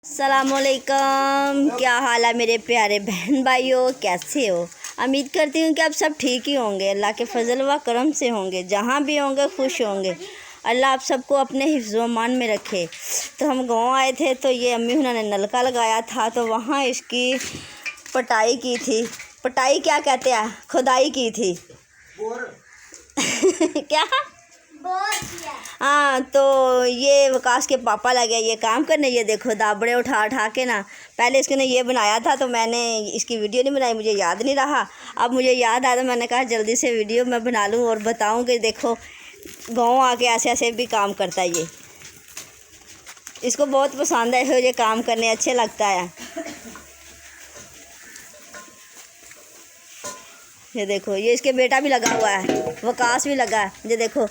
अस्सलामुअलैकुम, क्या हाल है मेरे प्यारे बहन भाइयों, कैसे हो। उम्मीद करती हूँ कि आप सब ठीक ही होंगे, अल्लाह के फजल व करम से होंगे, जहाँ भी होंगे खुश होंगे। अल्लाह आप सबको अपने हिफ्ज़ व मान में रखे। तो हम गांव आए थे तो ये अम्मी उन्होंने नलका लगाया था, तो वहाँ इसकी पटाई की थी। पटाई क्या कहते हैं, खुदाई की थी। क्या हाँ, तो ये वकास के पापा लगे ये काम करने। ये देखो दाबड़े उठा उठा के ना, पहले इसने ये बनाया था तो मैंने इसकी वीडियो नहीं बनाई, मुझे याद नहीं रहा। अब मुझे याद आया तो मैंने कहा जल्दी से वीडियो मैं बना लूँ और बताऊँ कि देखो गांव आके ऐसे ऐसे भी काम करता है ये। इसको बहुत पसंद है ये काम करने, अच्छे लगता है। ये देखो ये इसके बेटा भी लगा हुआ है, वकास भी लगा है। ये देखो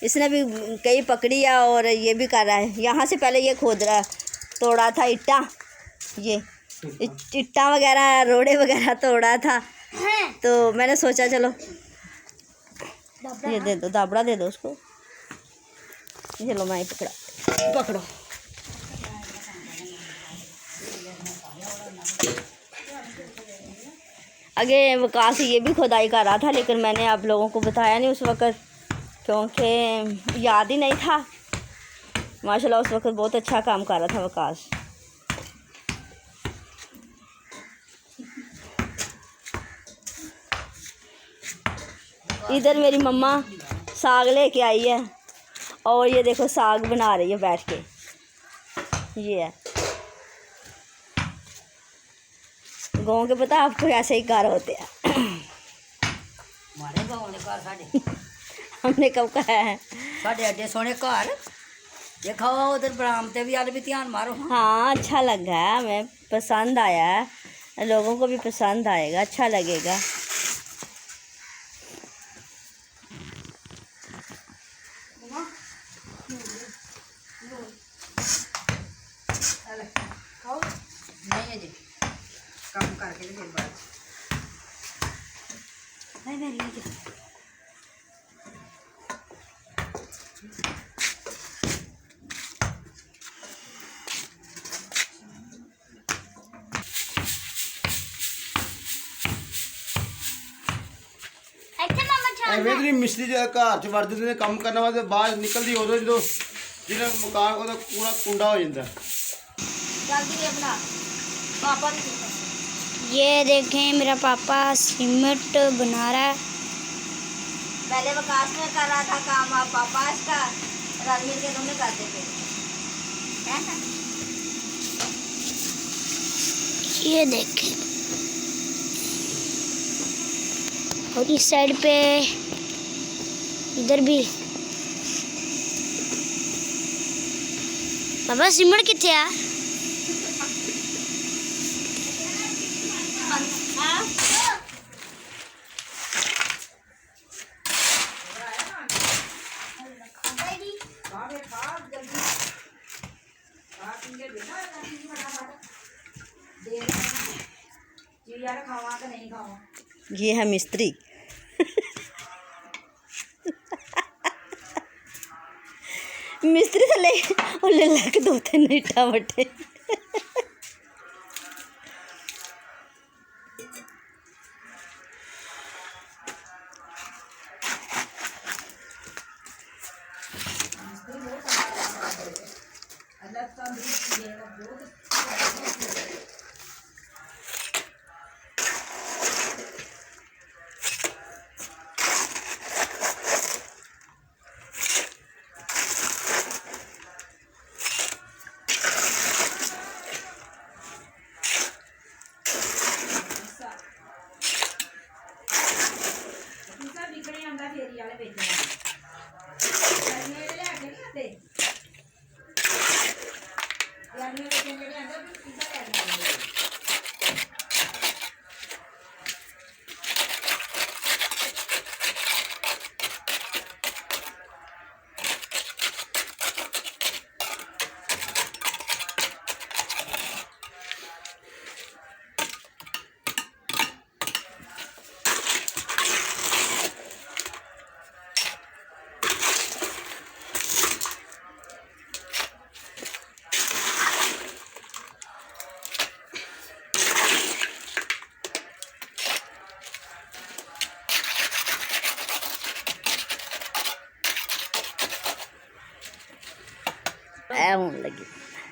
इसने भी कई पकड़ी है और ये भी कर रहा है। यहाँ से पहले ये खोद रहा है, तोड़ा था इट्टा, ये इट्टा वगैरह रोड़े वगैरह तोड़ा था। तो मैंने सोचा चलो ये दे दो, दाबड़ा दे दो उसको। चलो मैं पकड़ो। आगे वकास ये भी खुदाई कर रहा था, लेकिन मैंने आप लोगों को बताया नहीं उस वक़्त, क्योंकि याद ही नहीं था। माशाल्लाह उस वक़्त बहुत अच्छा काम कर रहा था वकास। इधर मेरी मम्मा साग लेके आई है और ये देखो साग बना रही है बैठ के। ये है गाँव के, पता आपको ऐसे ही घर होते हैं। हमारे गाँव ने घर साढ़े हमने कब कहा है साढ़े एडे सोने घर देखा हुआ उधर बरामदे भी आले भी ध्यान मारो। हाँ अच्छा लगा है, हमें पसंद आया है, लोगों को भी पसंद आएगा, अच्छा लगेगा। नहीं जी काम करके फिर बात नहीं मेरी ਐਵੇਂ ਮਿਸਤਰੀ ਜਿਹੜਾ ਘਰ ਚ ਵੜਦੇ ਨੇ ਕੰਮ ਕਰਨ ਵਾਸਤੇ ਬਾਹਰ ਨਿਕਲਦੀ ਉਦੋਂ ਜਦੋਂ ਜਿਹੜਾ ਮਕਾਨ ਉਹਦਾ ਪੂਰਾ ਕੁੰਡਾ ਹੋ ਜਾਂਦਾ। ये देखें मेरा पापा सीमेंट बना रहा है। पहले वकास में कर रहा था काम, अब पापा इसका रल मिल के दोनों करते थे। ये देखें और इस साइड पे इधर भी। पापा सीमेंट कितने है? ये है मिस्त्री। मिस्त्री थले ले लग दो तीन इट्टा बटे।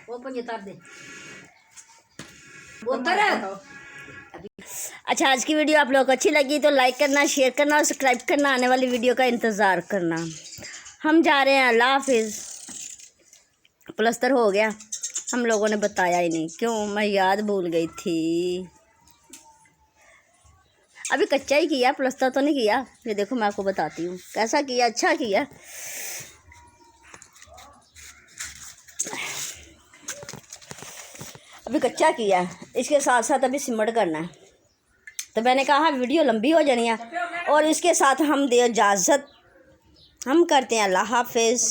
वो पंजे तार दे उतर। अच्छा, आज की वीडियो आप लोगों को अच्छी लगी तो लाइक करना, शेयर करना और सब्सक्राइब करना। आने वाली वीडियो का इंतज़ार करना। हम जा रहे हैं, अल्लाह हाफिज़। प्लस्तर हो गया, हम लोगों ने बताया ही नहीं, क्यों, मैं याद भूल गई थी। अभी कच्चा ही किया, प्लस्तर तो नहीं किया। ये देखो मैं आपको बताती हूँ कैसा किया, अच्छा किया। अभी कच्चा किया, इसके साथ साथ अभी सीमेंट करना है। तो मैंने कहा वीडियो लंबी हो जानी है और इसके साथ हम दे इजाज़त, हम करते हैं अल्लाह हाफिज़।